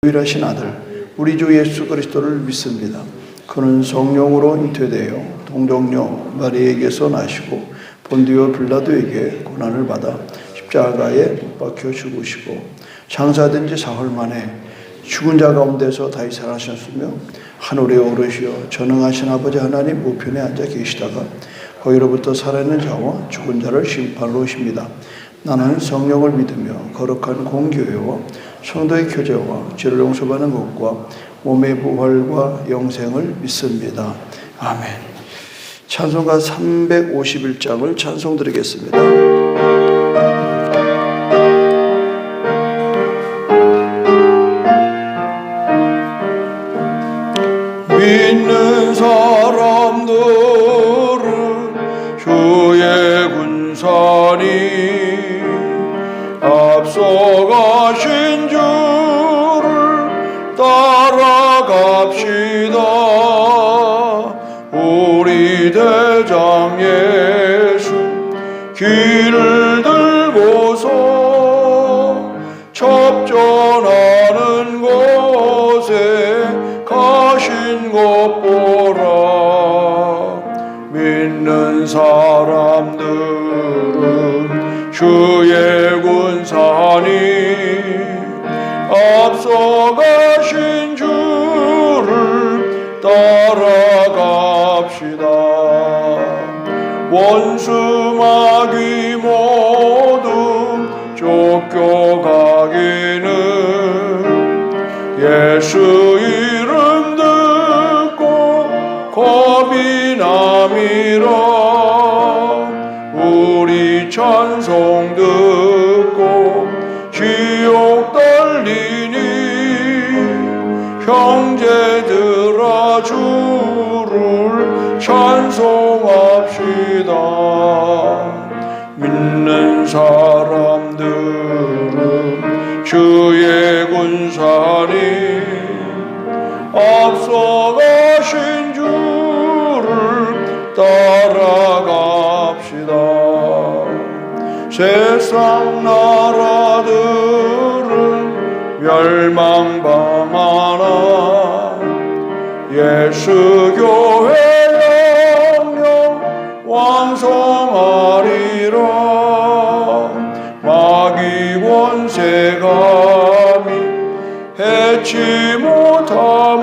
유일하신 아들 우리 주 예수 그리스도를 믿습니다. 그는 성령으로 잉태되어 동정녀 마리에게서 나시고 본디오 빌라도에게 고난을 받아 십자가에 못 박혀 죽으시고 장사된 지 사흘 만에 죽은 자 가운데서 다시 살아나셨으며 하늘에 오르시어 전능하신 아버지 하나님 우편에 앉아 계시다가 거기로부터 살아있는 자와 죽은 자를 심판하러 오십니다. 나는 성령을 믿으며 거룩한 공교회와 성도의 교제와 죄를 용서받는 것과 몸의 부활과 영생을 믿습니다. 아멘. 찬송가 351장을 찬송 드리겠습니다. 믿는 사람들은 주의 군산이 앞서가신 주를 따라갑시다. 우리 대장 예수 길을 들고서 접전하는 곳에 가신 것 보라. 믿는 사람들은 주의 군산이 앞서가신 주를 따라갑시다. 원수 마귀 모두 쫓겨가기는 예수 이름 듣고 겁이 남이라. 우리 찬송 듣고 지옥 달리니 형제들아 주를 찬송합시다. 믿는 사람들은 주의 군산이 앞서가신 주를 따라갑시다. 세상 나라들은 멸망당하나 예수 교회 영영 왕성하리라. 마귀 권세감이 해치 못함은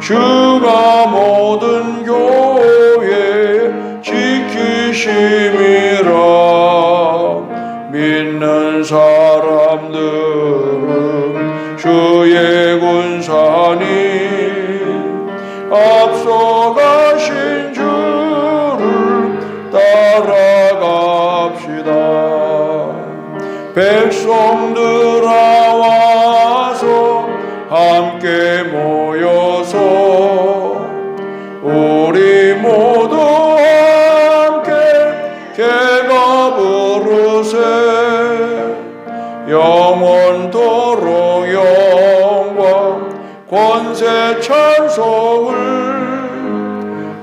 주가 모든 교회 지키심이라. 믿는 사람들은 주의 군산이 앞서가신 주를 따라갑시다. 백성들아 와서 함께 모여서 우리 모두 함께 개가 부르세. 영원토록 영광 권세 찬송을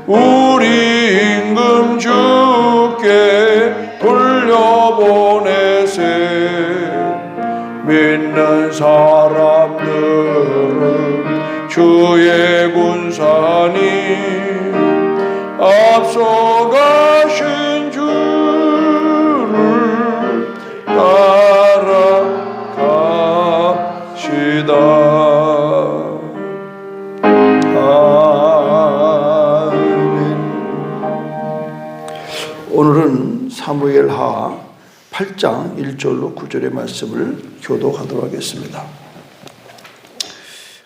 우리 임금 주께 돌려보내세. 믿는 사람들은 주의 군산이 앞서가신 주를 따라갑시다. 아멘. 오늘은 사무엘하 8장 1절로 9절의 말씀을 교독하도록 하겠습니다.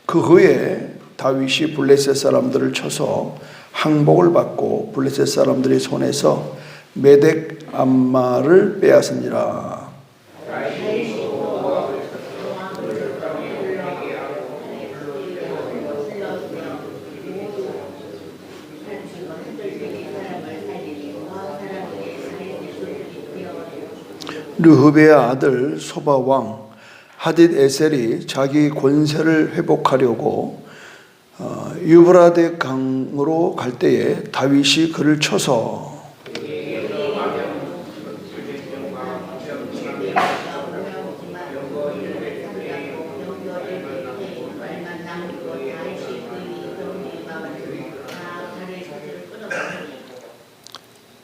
그 후에 다윗이 블레셋 사람들을 쳐서 항복을 받고 블레셋 사람들의 손에서 메덱 암마를 빼앗으니라. 르흐베의 아들 소바왕 하딧 에셀이 자기 권세를 회복하려고 유브라데 강으로 갈 때에 다윗이 그를 쳐서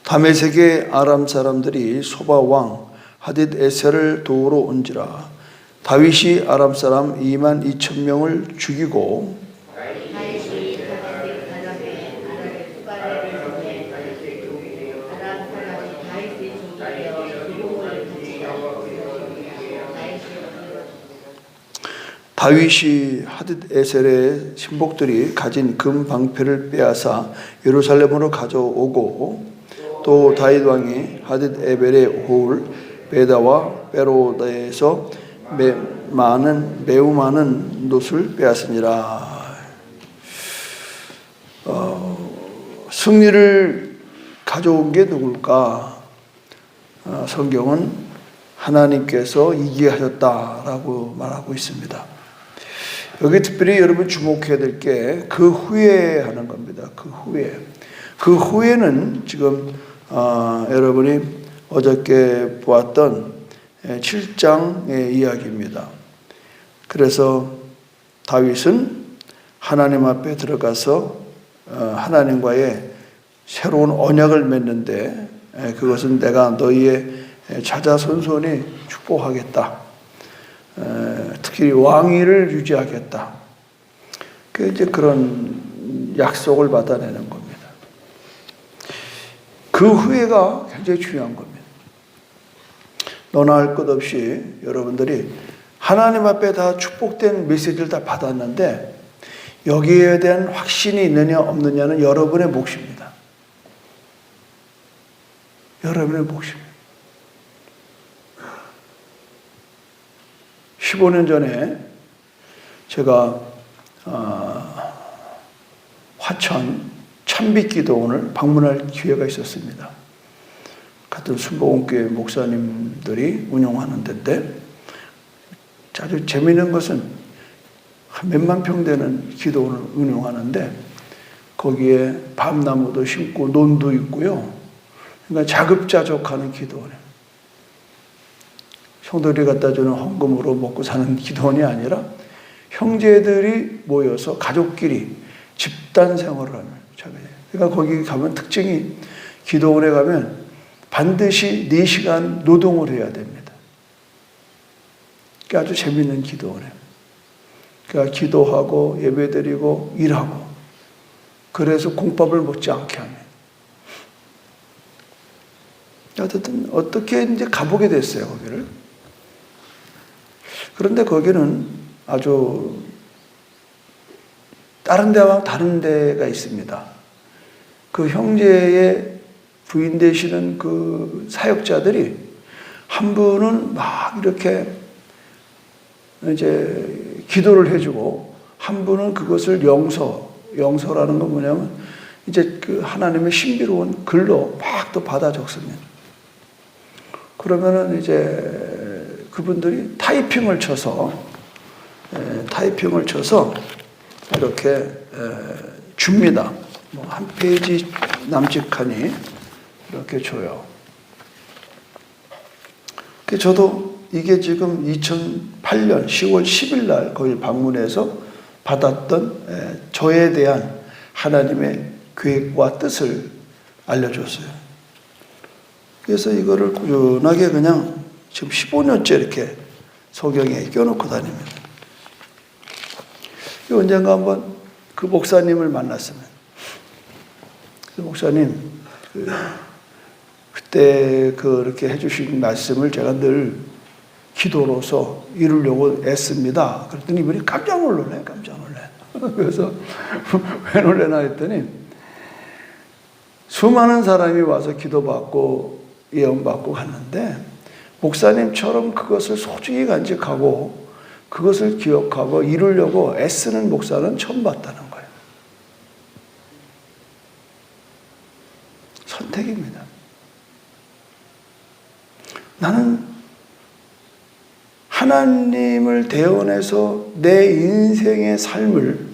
다메섹의 아람 사람들이 소바 왕 하딧 에셀을 도우러 온지라. 다윗이 아람 사람 22,000명을 죽이고 다윗이 하딧 에셀의 신복들이 가진 금 방패를 빼앗아 예루살렘으로 가져오고 또 다윗 왕이 하딧 에벨의 호울 베다와 베로다에서 매우 많은 놋을 빼앗으니라. 승리를 가져온 게 누굴까? 성경은 하나님께서 이기게 하셨다라고 말하고 있습니다. 여기 특별히 여러분 주목해야 될 게 그 후에 하는 겁니다. 그 후에. 그 후에는 지금 여러분이 어저께 보았던 7장의 이야기입니다. 그래서 다윗은 하나님 앞에 들어가서 하나님과의 새로운 언약을 맺는데 그것은 내가 너희의 자자손손이 축복하겠다. 특히 왕위를 유지하겠다. 그 이제 그런 약속을 받아내는 겁니다. 그 후회가 굉장히 중요한 겁니다. 너나 할 것 없이 여러분들이 하나님 앞에 다 축복된 메시지를 다 받았는데 여기에 대한 확신이 있느냐 없느냐는 여러분의 몫입니다. 여러분의 몫입니다. 15년 전에 제가 화천 찬빛기도원을 방문할 기회가 있었습니다. 같은 순복음교회 목사님들이 운영하는 데인데 아주 재미있는 것은 한 몇만 평 되는 기도원을 운영하는데 거기에 밤나무도 심고 논도 있고요. 그러니까 자급자족하는 기도원이에요. 성도들이 갖다 주는 헌금으로 먹고 사는 기도원이 아니라 형제들이 모여서 가족끼리 집단 생활을 하는 자리예요. 그러니까 거기 가면 특징이 기도원에 가면 반드시 4시간 노동을 해야 됩니다. 그러니까 아주 재미있는 기도원이에요. 그러니까 기도하고 예배드리고 일하고 그래서 공밥을 먹지 않게 합니다. 어쨌든 어떻게 이제 가보게 됐어요, 거기를. 그런데 거기는 아주 다른 데와 다른 데가 있습니다. 그 형제의 부인 되시는 그 사역자들이 한 분은 막 이렇게 이제 기도를 해주고 한 분은 그것을 영서라는 건 뭐냐면 이제 그 하나님의 신비로운 글로 막 또 받아 적습니다. 그러면은 이제 그분들이 타이핑을 쳐서 이렇게 줍니다. 뭐 한 페이지 남짓하니 이렇게 줘요. 저도 이게 지금 2008년 10월 10일 날 거기 방문해서 받았던 저에 대한 하나님의 계획과 뜻을 알려줬어요. 그래서 이거를 꾸준하게 그냥 지금 15년째 이렇게 소경에 껴놓고 다닙니다. 언젠가 한번 그 목사님을 만났으면 그 목사님 그때 그렇게 해주신 말씀을 제가 늘 기도로서 이루려고 애씁니다. 그랬더니 이분이 깜짝 놀라네. 그래서 왜 놀래나 했더니 수많은 사람이 와서 기도받고 예언받고 갔는데 목사님처럼 그것을 소중히 간직하고 그것을 기억하고 이루려고 애쓰는 목사는 처음 봤다는 거예요. 선택입니다. 나는 하나님을 대언해서 내 인생의 삶을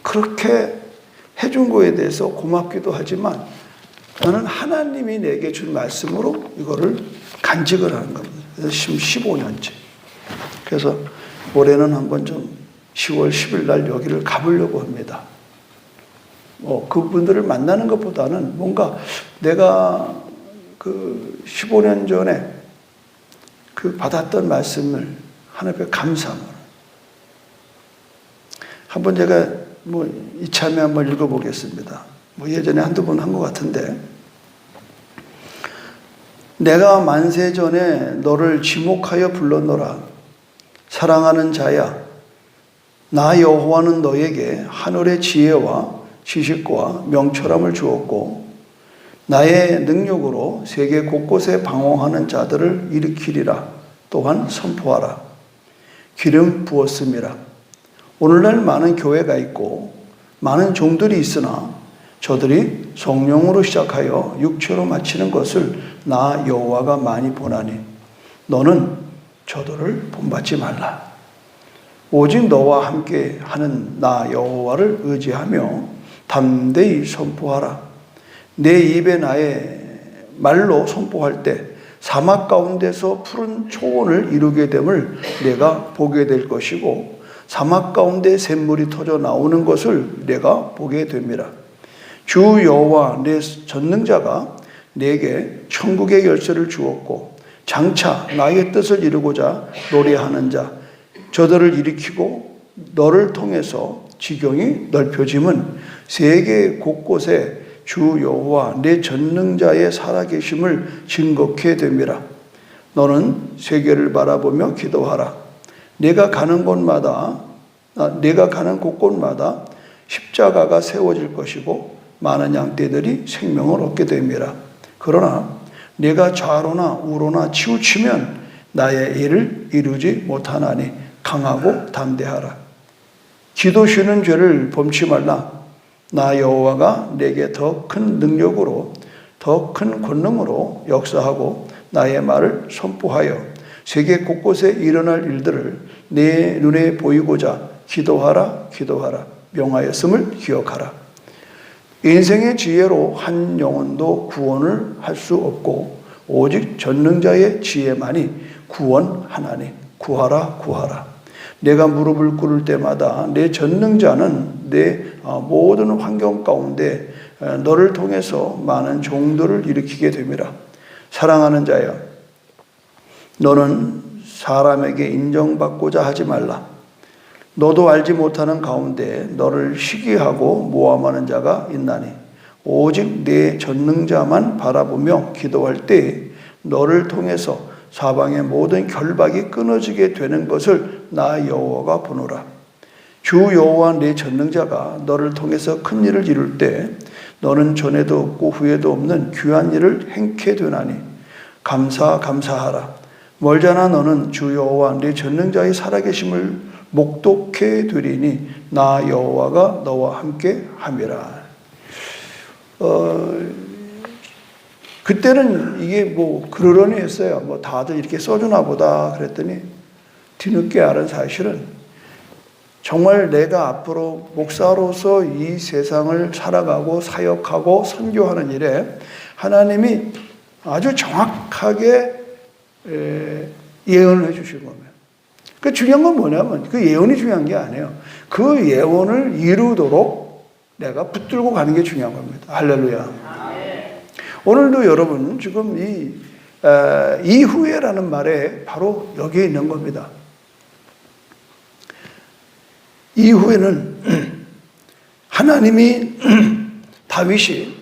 그렇게 해준 거에 대해서 고맙기도 하지만 나는 하나님이 내게 준 말씀으로 이거를 간직을 하는 겁니다. 그래서 15년째. 그래서 올해는 한번 좀 10월 10일 날 여기를 가보려고 합니다. 그분들을 만나는 것보다는 뭔가 내가 그 15년 전에 그 받았던 말씀을 하나님 앞에 감사함으로 한번 제가 이참에 한번 읽어보겠습니다. 예전에 한두 번 한 것 같은데, 내가 만세 전에 너를 지목하여 불렀노라. 사랑하는 자야, 나 여호와는 너에게 하늘의 지혜와 지식과 명철함을 주었고 나의 능력으로 세계 곳곳에 방황하는 자들을 일으키리라. 또한 선포하라. 기름 부었음이라. 오늘날 많은 교회가 있고 많은 종들이 있으나 저들이 성령으로 시작하여 육체로 마치는 것을 나 여호와가 많이 보나니 너는 저들을 본받지 말라. 오직 너와 함께 하는 나 여호와를 의지하며 담대히 선포하라. 내 입에 나의 말로 선포할 때 사막 가운데서 푸른 초원을 이루게 됨을 내가 보게 될 것이고 사막 가운데 샘물이 터져 나오는 것을 내가 보게 됩니다. 주 여호와 내 전능자가 내게 천국의 열쇠를 주었고 장차 나의 뜻을 이루고자 노래하는 자 저들을 일으키고 너를 통해서 지경이 넓혀짐은 세계 곳곳에 주 여호와 내 전능자의 살아계심을 증거케 됨이라. 너는 세계를 바라보며 기도하라. 내가 가는 곳곳마다 십자가가 세워질 것이고 많은 양떼들이 생명을 얻게 됨이라. 그러나 내가 좌로나 우로나 치우치면 나의 일을 이루지 못하나니 강하고 담대하라. 기도 쉬는 죄를 범치 말라. 나 여호와가 내게 더 큰 능력으로 더 큰 권능으로 역사하고 나의 말을 선포하여 세계 곳곳에 일어날 일들을 내 눈에 보이고자 기도하라. 명하였음을 기억하라. 인생의 지혜로 한 영혼도 구원을 할 수 없고 오직 전능자의 지혜만이 구원하나니 구하라. 내가 무릎을 꿇을 때마다 내 전능자는 내 모든 환경 가운데 너를 통해서 많은 종들을 일으키게 됨이라. 사랑하는 자여, 너는 사람에게 인정받고자 하지 말라. 너도 알지 못하는 가운데 너를 시기하고 모함하는 자가 있나니 오직 내 전능자만 바라보며 기도할 때 너를 통해서 사방의 모든 결박이 끊어지게 되는 것을 나 여호와가 보노라. 주 여호와 내 전능자가 너를 통해서 큰 일을 이룰 때 너는 전에도 없고 후에도 없는 귀한 일을 행케 되나니 감사하라. 멀잖아 너는 주 여호와 내 전능자의 살아계심을 목독해 되리니 나 여호와가 너와 함께 함이라. 그때는 이게 그러려니 했어요. 다들 이렇게 써주나 보다 그랬더니 뒤늦게 알은 사실은 정말 내가 앞으로 목사로서 이 세상을 살아가고 사역하고 선교하는 일에 하나님이 아주 정확하게 예언을 해주신 겁니다. 그 중요한 건 뭐냐면 그 예언이 중요한 게 아니에요. 그 예언을 이루도록 내가 붙들고 가는 게 중요한 겁니다. 할렐루야. 오늘도 여러분 지금 이 이후에라는 말에 바로 여기에 있는 겁니다. 이후에는 하나님이 다윗이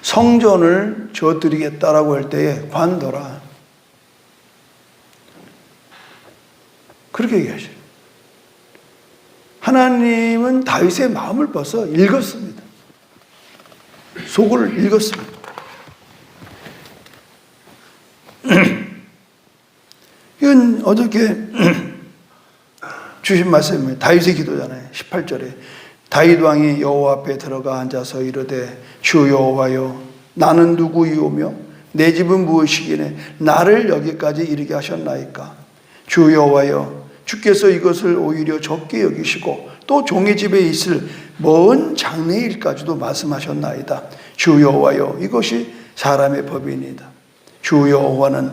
성전을 저드리겠다라고 할 때에 관도라 그렇게 얘기하셔요. 하나님은 다윗의 마음을 벌써 읽었습니다. 속을 읽었습니다. 이건 어저께 주신 말씀이에요. 다윗의 기도잖아요. 18절에 다윗 왕이 여호와 앞에 들어가 앉아서 이르되 주 여호와여 나는 누구이오며 내 집은 무엇이기에 나를 여기까지 이르게 하셨나이까. 주 여호와여 주께서 이것을 오히려 적게 여기시고 또 종의 집에 있을 먼 장래일까지도 말씀하셨나이다. 주 여호와여 이것이 사람의 법이니이다. 주 여호와는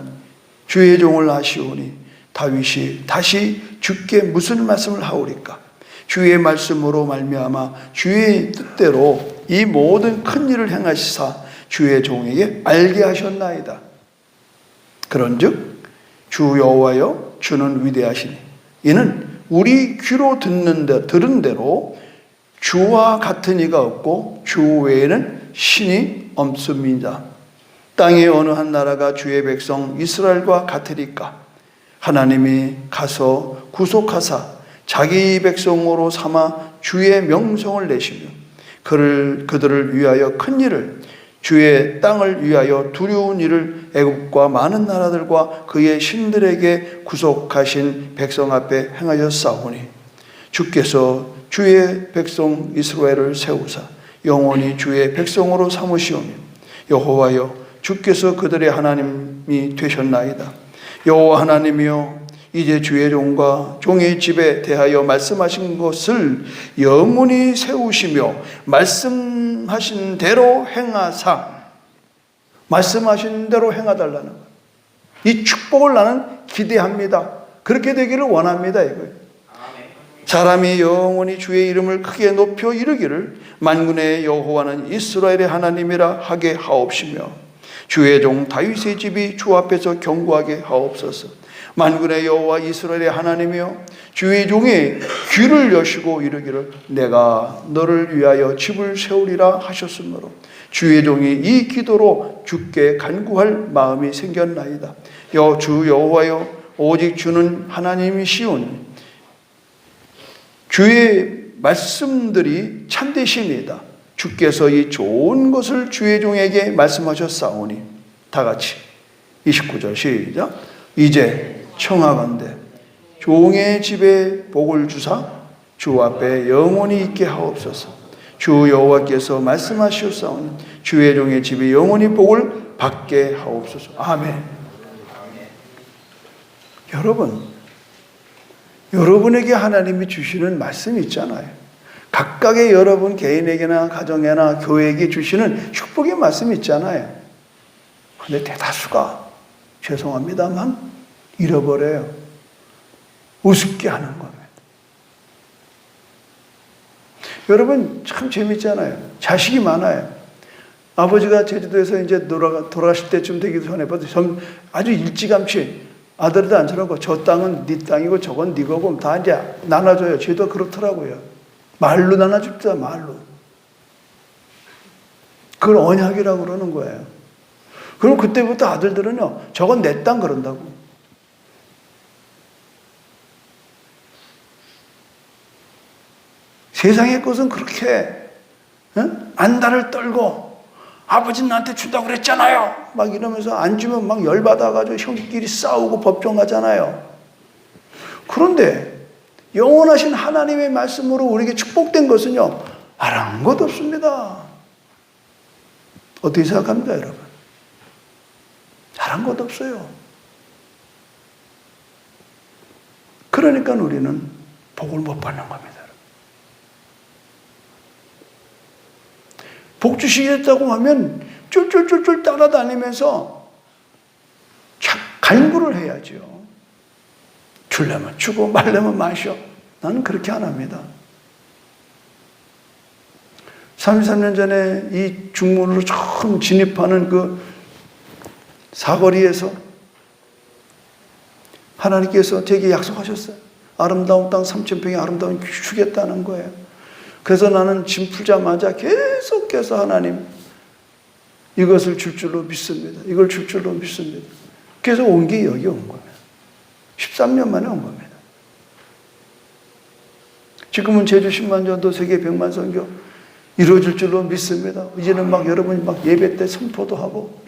주의 종을 아시오니 다윗이 다시 주께 무슨 말씀을 하오리까. 주의 말씀으로 말미암아 주의 뜻대로 이 모든 큰 일을 행하시사 주의 종에게 알게 하셨나이다. 그런즉 주 여호와여 주는 위대하시니 이는 우리 귀로 들은 대로 주와 같은 이가 없고 주 외에는 신이 없습니다. 땅의 어느 한 나라가 주의 백성 이스라엘과 같으리까? 하나님이 가서 구속하사 자기 백성으로 삼아 주의 명성을 내시며 그들을 위하여 큰 일을, 주의 땅을 위하여 두려운 일을 애굽과 많은 나라들과 그의 신들에게 구속하신 백성 앞에 행하였사오니 주께서 주의 백성 이스라엘을 세우사 영원히 주의 백성으로 삼으시오며 여호와여 주께서 그들의 하나님이 되셨나이다. 여호와 하나님이여 이제 주의 종과 종의 집에 대하여 말씀하신 것을 영원히 세우시며 말씀하신 대로 행하사, 말씀하신 대로 행하달라는 거예요. 이 축복을 나는 기대합니다. 그렇게 되기를 원합니다. 이거예요. 사람이 영원히 주의 이름을 크게 높여 이르기를 만군의 여호와는 이스라엘의 하나님이라 하게 하옵시며 주의 종 다윗의 집이 주 앞에서 견고하게 하옵소서. 만군의 여호와 이스라엘의 하나님이여 주의 종의 귀를 여시고 이르기를 내가 너를 위하여 집을 세우리라 하셨으므로 주의 종이 이 기도로 주께 간구할 마음이 생겼나이다. 주 여호와여 오직 주는 하나님이시오니 주의 말씀들이 참되십니다. 주께서 이 좋은 것을 주의 종에게 말씀하셨사오니 다 같이 29절 시작. 이제 청하건대 종의 집에 복을 주사 주 앞에 영원히 있게 하옵소서. 주 여호와께서 말씀하시옵사오니 주의 종의 집이 영원히 복을 받게 하옵소서. 아멘. 여러분에게 하나님이 주시는 말씀이 있잖아요. 각각의 여러분 개인에게나 가정에나 교회에게 주시는 축복의 말씀이 있잖아요. 그런데 대다수가 죄송합니다만 잃어버려요. 우습게 하는 겁니다. 여러분 참 재밌잖아요. 자식이 많아요. 아버지가 제주도에서 이제 돌아가실 때쯤 되기도 전에 아주 일찌감치 아들도 안 쳐놓고 저 땅은 네 땅이고 저건 네 거고 다 이제 나눠줘요. 저도 그렇더라고요. 말로 나눠줍니다. 말로. 그걸 언약이라고 그러는 거예요. 그럼 그때부터 아들들은요, 저건 내 땅 그런다고. 세상의 것은 그렇게 안달을 떨고 아버지는 나한테 준다고 그랬잖아요. 막 이러면서 안 주면 막 열받아가지고 형끼리 싸우고 법정 가잖아요. 그런데 영원하신 하나님의 말씀으로 우리에게 축복된 것은요, 아랑곳 없습니다. 어떻게 생각합니까, 여러분? 아랑곳 없어요. 그러니까 우리는 복을 못 받는 겁니다. 복 주시겠다고 하면 쫄쫄쫄쫄 따라다니면서 간구를 해야죠. 주려면 주고 말려면 마셔. 나는 그렇게 안 합니다. 33년 전에 이 중문으로 처음 진입하는 그 사거리에서 하나님께서 제게 약속하셨어요. 아름다운 땅 3,000평의 아름다운 주겠다는 거예요. 그래서 나는 짐 풀자마자 계속해서 하나님 이것을 줄 줄로 믿습니다. 이걸 줄 줄로 믿습니다. 그래서 온 게 여기 온 겁니다. 13년 만에 온 겁니다. 지금은 제주 10만 전도 세계 100만 선교 이루어질 줄로 믿습니다. 이제는 막 여러분이 막 예배 때 선포도 하고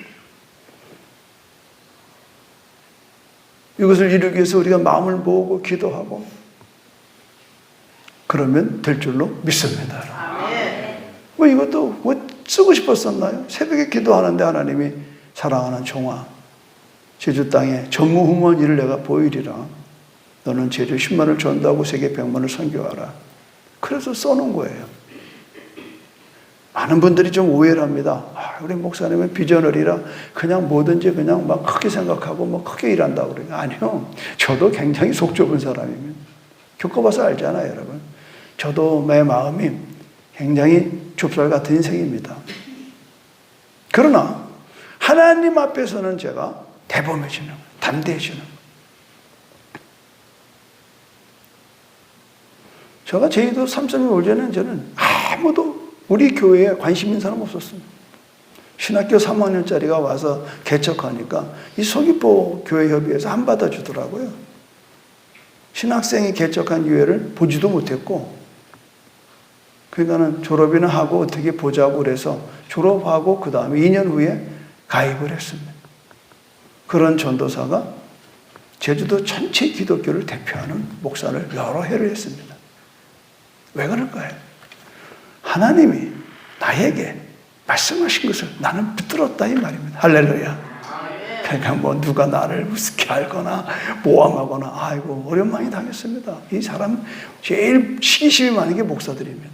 이것을 이루기 위해서 우리가 마음을 모으고 기도하고 그러면 될 줄로 믿습니다. 뭐 이것도 뭐 쓰고 싶었었나요? 새벽에 기도하는데 하나님이 사랑하는 종아 제주 땅에 전무후무한 일을 내가 보이리라. 너는 제주 10만을 전도하고 세계 100만을 선교하라. 그래서 써놓은 거예요. 많은 분들이 좀 오해를 합니다. 우리 목사님은 비전을이라 그냥 뭐든지 그냥 막 크게 생각하고 뭐 크게 일한다고 그래요. 아니요. 저도 굉장히 속 좁은 사람입니다. 겪어봐서 알잖아요, 여러분. 저도 내 마음이 굉장히 좁쌀 같은 인생입니다. 그러나 하나님 앞에서는 제가 대범해지는 거예요. 담대해지는 거예요. 제가 제주도 삼성에 올 때는 저는 아무도 우리 교회에 관심 있는 사람 없었습니다. 신학교 3학년짜리가 와서 개척하니까 이 서귀포 교회협의회에서 한 받아주더라고요. 신학생이 개척한 교회를 보지도 못했고, 그러니까는 졸업이나 하고 어떻게 보자고 그래서 졸업하고 그 다음에 2년 후에 가입을 했습니다. 그런 전도사가 제주도 전체 기독교를 대표하는 목사를 여러 해를 했습니다. 왜 그럴까요? 하나님이 나에게 말씀하신 것을 나는 붙들었다 이 말입니다. 할렐루야. 그러니까 뭐 누가 나를 우습게 알거나 모함하거나 아이고 어려움 많이 당했습니다. 이 사람 제일 시기심이 많은 게 목사들입니다.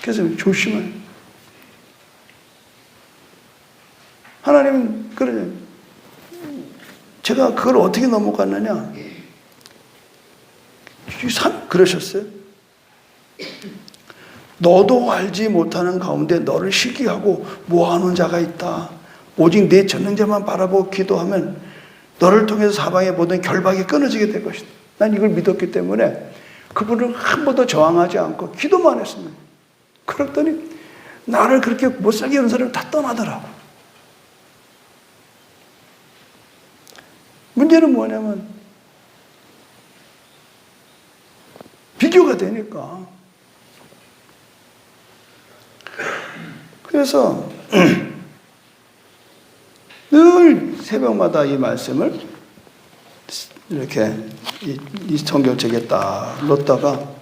그래서 조심해요. 하나님은 그러죠. 제가 그걸 어떻게 넘어갔느냐? 그러셨어요. 너도 알지 못하는 가운데 너를 시기하고 모아놓은 자가 있다. 오직 내 전능자만 바라보고 기도하면 너를 통해서 사방의 모든 결박이 끊어지게 될 것이다. 난 이걸 믿었기 때문에 그분을 한 번도 저항하지 않고 기도만 했습니다. 그랬더니 나를 그렇게 못살게 하는 사람을 다 떠나더라고. 문제는 뭐냐면 비교가 되니까. 그래서 늘 새벽마다 이 말씀을 이렇게 이 성경책에 딱 놓다가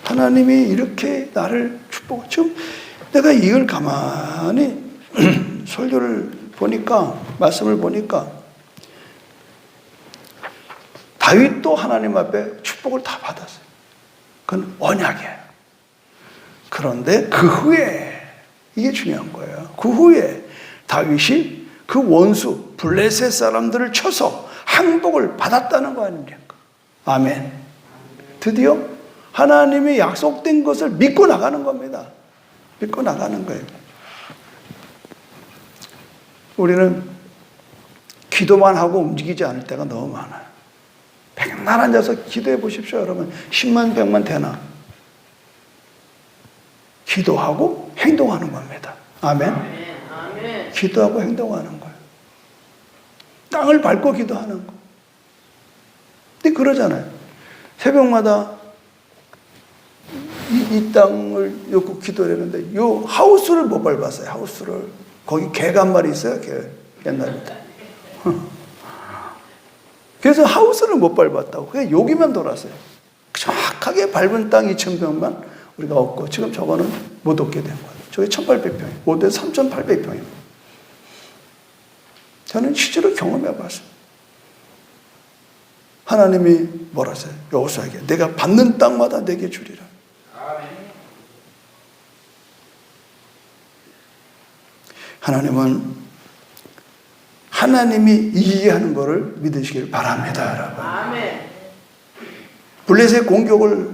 하나님이 이렇게 나를 축복해. 지금 내가 이걸 가만히 설교를 보니까, 말씀을 보니까 다윗도 하나님 앞에 축복을 다 받았어요. 그건 언약이에요. 그런데 그 후에 이게 중요한 거예요. 그 후에 다윗이 그 원수 블레셋 사람들을 쳐서 항복을 받았다는 거 아닙니까? 아멘. 드디어 하나님이 약속된 것을 믿고 나가는 겁니다. 믿고 나가는 거예요. 우리는 기도만 하고 움직이지 않을 때가 너무 많아요. 백날 앉아서 기도해 보십시오, 여러분. 10만, 100만 되나? 기도하고 행동하는 겁니다. 아멘. 아멘. 기도하고 행동하는 거예요. 땅을 밟고 기도하는 거. 근데 그러잖아요. 새벽마다 이 땅을 놓고 기도를 했는데 요 하우스를 못 밟았어요. 하우스를. 거기 개가 한 마리 있어요. 개. 옛날부터. 그래서 하우스를 못 밟았다고. 그냥 여기만 돌았어요. 정확하게 밟은 땅 2,000평만 우리가 얻고 지금 저거는 못 얻게 된 거예요. 저게 1,800평이에요. 5대 3,800평이에요. 저는 실제로 경험해 봤어요. 하나님이 뭐라 하세요? 여호수아에게 내가 받는 땅마다 내게 주리라. 하나님은 하나님이 이기게 하는 것을 믿으시길 바랍니다, 여러분. 아멘. 블레셋 공격을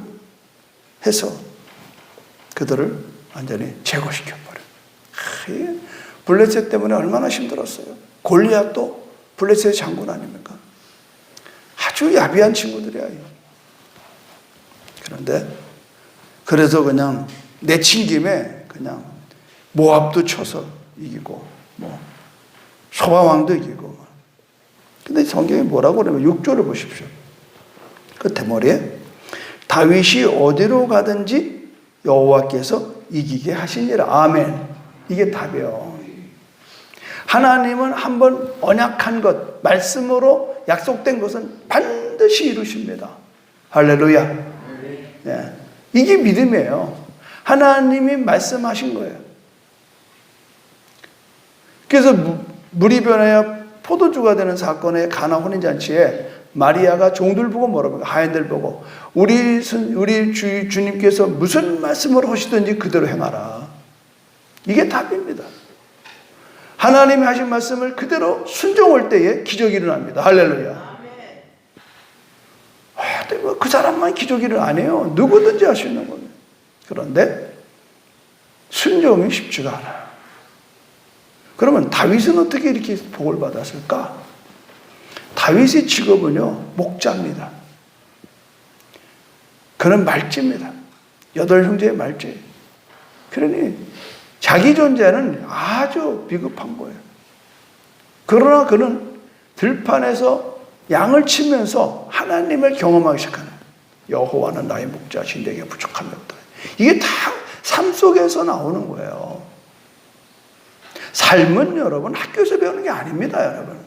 해서 그들을 완전히 제거시켜버려요. 블레셋 때문에 얼마나 힘들었어요. 골리앗도 블레셋 장군 아닙니까? 아주 야비한 친구들이야. 그런데 그래서 그냥 내친 김에 그냥 모압도 쳐서 이기고 뭐 소바왕도 이기고. 근데 성경이 뭐라고 그러면 6절을 보십시오. 그 대머리에 다윗이 어디로 가든지 여호와께서 이기게 하시니라. 아멘. 이게 답이에요. 하나님은 한번 언약한 것, 말씀으로 약속된 것은 반드시 이루십니다. 할렐루야. 네. 이게 믿음이에요. 하나님이 말씀하신 거예요. 그래서 물이 변하여 포도주가 되는 사건의 가나 혼인잔치에 마리아가 종들 보고 뭐라고 하인들 보고 우리 주님께서 무슨 말씀을 하시든지 그대로 행하라. 이게 답입니다. 하나님이 하신 말씀을 그대로 순종할 때에 기적이 일어납니다. 할렐루야. 뭐 그 사람만 기저귀를 안 해요. 누구든지 할 수 있는 겁니다. 그런데 순종이 쉽지가 않아요. 그러면 다윗은 어떻게 이렇게 복을 받았을까? 다윗의 직업은요, 목자입니다. 그는 말지입니다. 8형제의 말지. 그러니 자기 존재는 아주 비겁한 거예요. 그러나 그는 들판에서 양을 치면서 하나님을 경험하기 시작하는 거예요. 여호와는 나의 목자신 내게 부족함이 없다. 이게 다 삶 속에서 나오는 거예요. 삶은 여러분 학교에서 배우는 게 아닙니다, 여러분.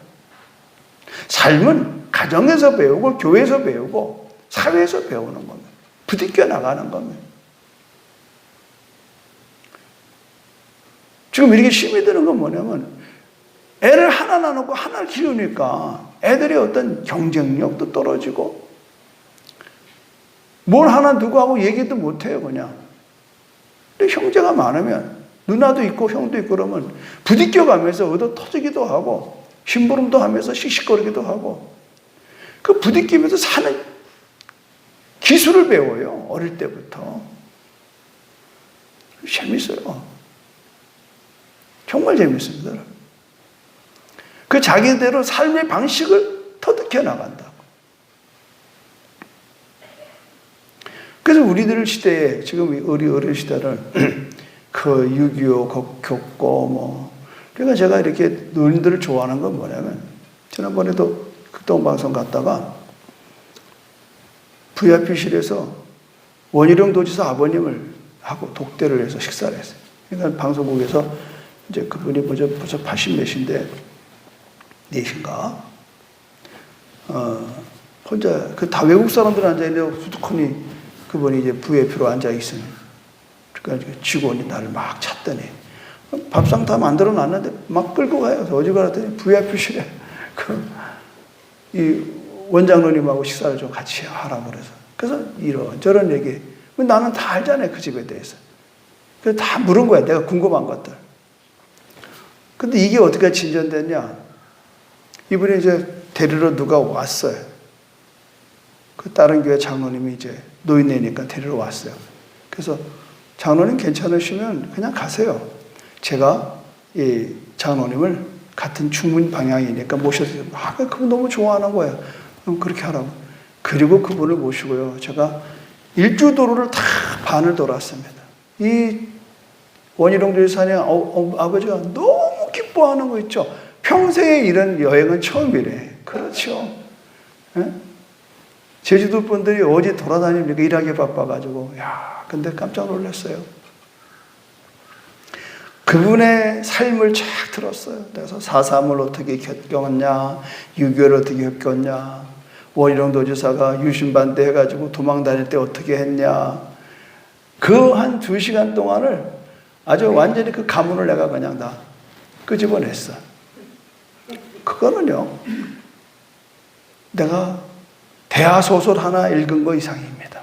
삶은 가정에서 배우고 교회에서 배우고 사회에서 배우는 겁니다. 부딪혀 나가는 겁니다. 지금 이렇게 힘이 드는 건 뭐냐면 애를 하나 나누고 하나를 키우니까 애들의 어떤 경쟁력도 떨어지고 뭘 하나 누구하고 얘기도 못해요, 그냥. 근데 형제가 많으면 누나도 있고 형도 있고 그러면 부딪혀가면서 얻어 터지기도 하고 심부름도 하면서 씩씩거리기도 하고 그 부딪히면서 사는 기술을 배워요. 어릴 때부터. 재밌어요. 정말 재밌습니다. 그 자기대로 삶의 방식을 터득해 나간다고. 그래서 우리들 시대에 지금 우리 어린 시대를 그 6.25 겪고 뭐 그러니까 제가 이렇게 노인들을 좋아하는 건 뭐냐면 지난번에도 극동방송 갔다가 VIP실에서 원희룡 도지사 아버님을 하고 독대를 해서 식사를 했어요. 그러니까 방송국에서 이제 그분이 벌써 80몇인데 넷인가? 혼자 그 다 외국 사람들 앉아 있는데 후두커니 그분이 이제 VIP로 앉아 있으니 그러니까 직원이 나를 막 찾더니 밥상 다 만들어 놨는데 막 끌고 가요. 어디 가랬더니 VIP실에 이 원장님하고 식사를 좀 같이 하라고 그래서. 그래서 이런저런 얘기. 나는 다 알잖아요. 그 집에 대해서. 그래서 다 물은 거야. 내가 궁금한 것들. 근데 이게 어떻게 진전됐냐. 이분이 이제 데리러 누가 왔어요. 그 다른 교회 장로님이 이제 노인네니까 데리러 왔어요. 그래서 장로님 괜찮으시면 그냥 가세요. 제가 이 장로님을 같은 중문 방향이니까 모셔서 그분 너무 좋아하는 거예요. 그럼 그렇게 하라고. 그리고 그분을 모시고요. 제가 일주도로를 다 반을 돌았습니다. 이 원희룡 도지사님 아버지가 너무 기뻐하는 거 있죠. 평생에 이런 여행은 처음이래. 그렇죠. 네? 제주도 분들이 어디 돌아다니니까 일하기 바빠가지고 근데 깜짝 놀랐어요. 그분의 삶을 쫙 들었어요. 그래서 4.3을 어떻게 겪었냐, 6.25를 어떻게 겪었냐, 원희룡 도지사가 유신반대 해가지고 도망 다닐 때 어떻게 했냐. 그 한 2시간 동안을 아주 완전히 그 가문을 내가 그냥 다 끄집어냈어. 그거는요, 내가 대하소설 하나 읽은 거 이상입니다.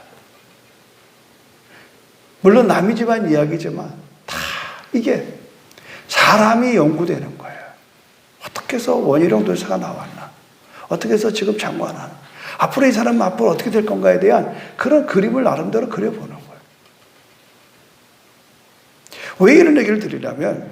물론 남의 집안 이야기지만 다 이게 사람이 연구되는 거예요. 어떻게 해서 원희룡 도지사가 나왔나? 어떻게 해서 지금 장관하나? 앞으로 이 사람은 앞으로 어떻게 될 건가에 대한 그런 그림을 나름대로 그려보는 거예요. 왜 이런 얘기를 드리냐면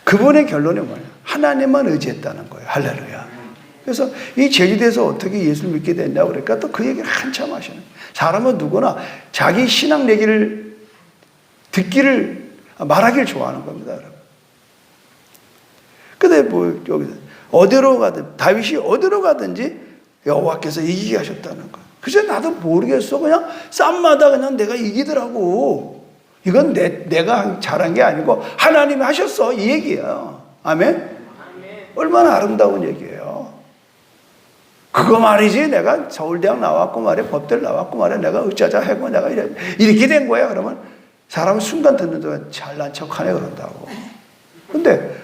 그분의 결론이 뭐예요? 하나님만 의지했다는 거예요. 할렐루야. 그래서 이 제주도에서 어떻게 예수를 믿게 됐냐고 그러니까 또 그 얘기를 한참 하시는 거예요. 사람은 누구나 자기 신앙 얘기를 듣기를 말하기를 좋아하는 겁니다, 여러분. 근데 뭐 여기서 어디로 가든 다윗이 어디로 가든지 여호와께서 이기게 하셨다는 거. 그래서 나도 모르겠어. 그냥 쌈마다 그냥 내가 이기더라고. 이건 내가 잘한 게 아니고 하나님이 하셨어. 이 얘기야. 아멘? 얼마나 아름다운 얘기예요. 그거 말이지. 내가 서울대학 나왔고 말이야. 법대를 나왔고 말이야. 내가 어쩌자 하고 내가 이렇게 된 거야. 그러면 사람은 순간 듣는 동안 잘난 척하네 그런다고. 근데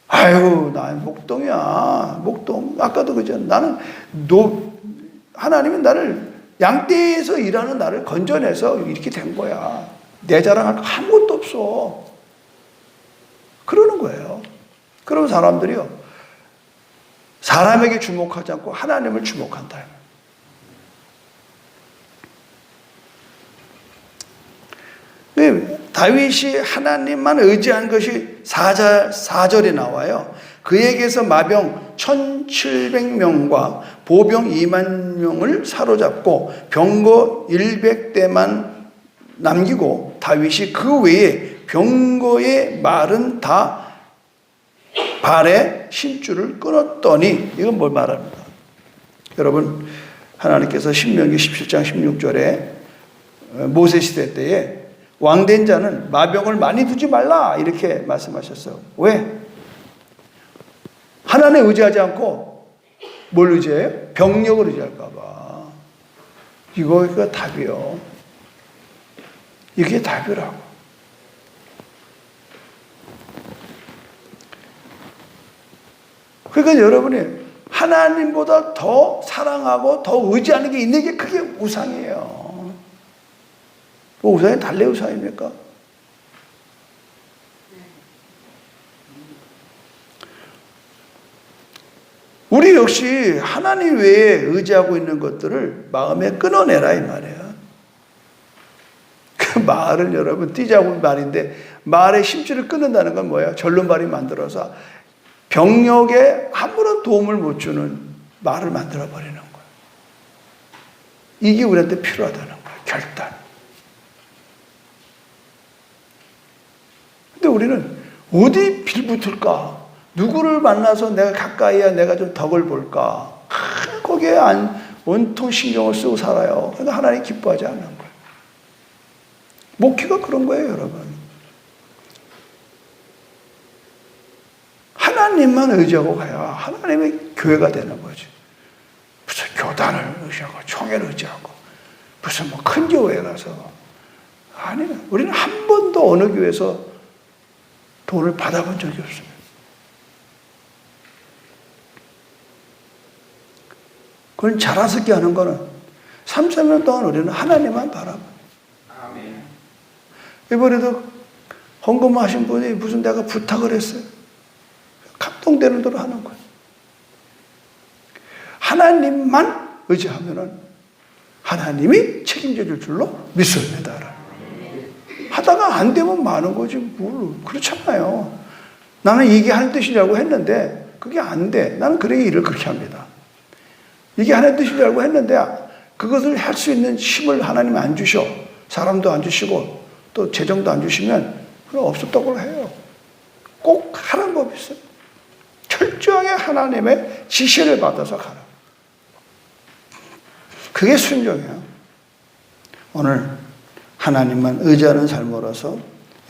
아유, 난 목동이야. 목동. 아까도 그죠. 나는 하나님은 나를 양떼에서 일하는 나를 건져내서 이렇게 된 거야. 내 자랑할 거 아무것도 없어. 그러는 거예요. 그러면 사람들이요. 사람에게 주목하지 않고 하나님을 주목한다. 다윗이 하나님만 의지한 것이 4절에 나와요. 그에게서 마병 1700명과 보병 2만 명을 사로잡고 병거 100대만 남기고 다윗이 그 외에 병거의 말은 다 발에 심줄을 끊었더니, 이건 뭘 말합니까? 여러분, 하나님께서 신명기 17장 16절에 모세 시대 때에 왕된 자는 마병을 많이 두지 말라 이렇게 말씀하셨어요. 왜? 하나님 의지하지 않고 뭘 의지해요? 병력을 의지할까 봐. 이거가 답이요. 이게 답이라고. 그러니까 여러분이 하나님보다 더 사랑하고 더 의지하는 게 있는 게 그게 우상이에요. 우상이 달래 우상입니까? 우리 역시 하나님 외에 의지하고 있는 것들을 마음에 끊어내라 이 말이에요. 그 말을 여러분 띠자고 말인데, 말의 심줄을 끊는다는 건 뭐예요? 절름발이 만들어서 병력에 아무런 도움을 못 주는 말을 만들어 버리는 거예요. 이게 우리한테 필요하다는 거예요. 결단. 근데 우리는 어디 빌붙을까? 누구를 만나서 내가 가까이야 내가 좀 덕을 볼까? 거기에 온통 신경을 쓰고 살아요. 그러니까 하나님 기뻐하지 않는 거예요. 목회가 그런 거예요, 여러분. 하나님만 의지하고 가야 하나님의 교회가 되는 거지. 무슨 교단을 의지하고 총회를 의지하고 무슨 뭐 큰 교회에 가서, 아니, 우리는 한 번도 어느 교회에서 돈을 받아본 적이 없습니다. 그걸 자랑스럽게 하는 거는 3, 4년 동안 우리는 하나님만 바라봐. 아멘. 이번에도 헌금하신 분이 무슨 내가 부탁을 했어요. 감동되는 대로 하는 거예요. 하나님만 의지하면은 하나님이 책임져 줄 줄로 믿습니다. 하다가 안 되면 많은 거지 뭘. 그렇잖아요. 나는 이게 하는 뜻이라고 했는데 그게 안 돼. 나는 그래 일을 그렇게 합니다. 이게 하나님 뜻이라고 했는데 그것을 할 수 있는 힘을 하나님 안 주셔. 사람도 안 주시고 또 재정도 안 주시면 그럼 없었다고 해요. 꼭 하는 법이 있어요. 철저하게 하나님의 지시를 받아서 가라. 그게 순종이에요. 오늘 하나님만 의지하는 삶으로서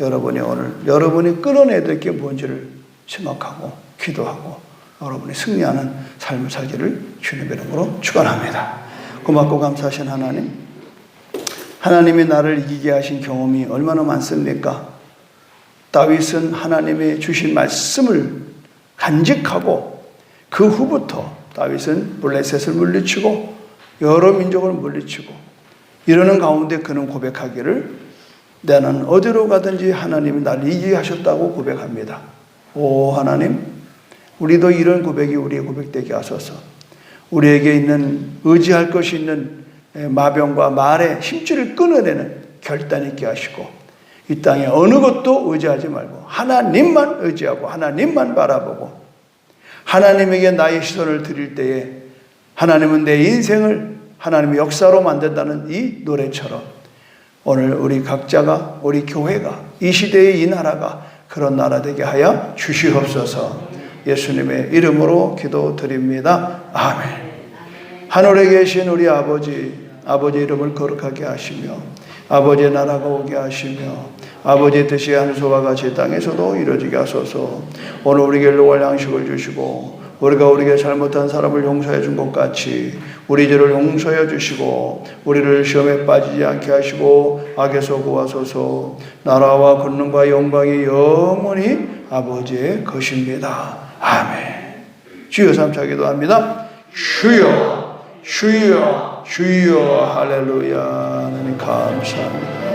여러분이 끌어내야 될 게 뭔지를 생각하고 기도하고 여러분이 승리하는 삶을 살기를 주님의 이름으로 축원합니다. 고맙고 감사하신 하나님, 하나님이 나를 이기게 하신 경험이 얼마나 많습니까? 다윗은 하나님의 주신 말씀을 간직하고 그 후부터 다윗은 블레셋을 물리치고 여러 민족을 물리치고 이러는 가운데 그는 고백하기를 나는 어디로 가든지 하나님이 나를 이기게 하셨다고 고백합니다. 오 하나님, 우리도 이런 고백이 우리의 고백되게 하소서. 우리에게 있는 의지할 것이 있는 마병과 말의 힘줄을 끊어내는 결단 있게 하시고 이 땅에 어느 것도 의지하지 말고 하나님만 의지하고 하나님만 바라보고 하나님에게 나의 시선을 드릴 때에 하나님은 내 인생을 하나님의 역사로 만든다는 이 노래처럼 오늘 우리 각자가 우리 교회가 이 시대의 이 나라가 그런 나라 되게 하여 주시옵소서. 예수님의 이름으로 기도드립니다. 아멘. 하늘에 계신 우리 아버지 이름을 거룩하게 하시며 아버지의 나라가 오게 하시며 아버지의 뜻이 하늘과 같이 땅에서도 이루어지게 하소서. 오늘 우리에게 일용할 양식을 주시고 우리가 우리에게 잘못한 사람을 용서해 준 것 같이 우리 죄를 용서해 주시고 우리를 시험에 빠지지 않게 하시고 악에서 구하소서. 나라와 권능과 영광이 영원히 아버지의 것입니다. 아멘. 주여 삼차 기도합니다. 주여 주여 주여 할렐루야. 하나님 감사합니다.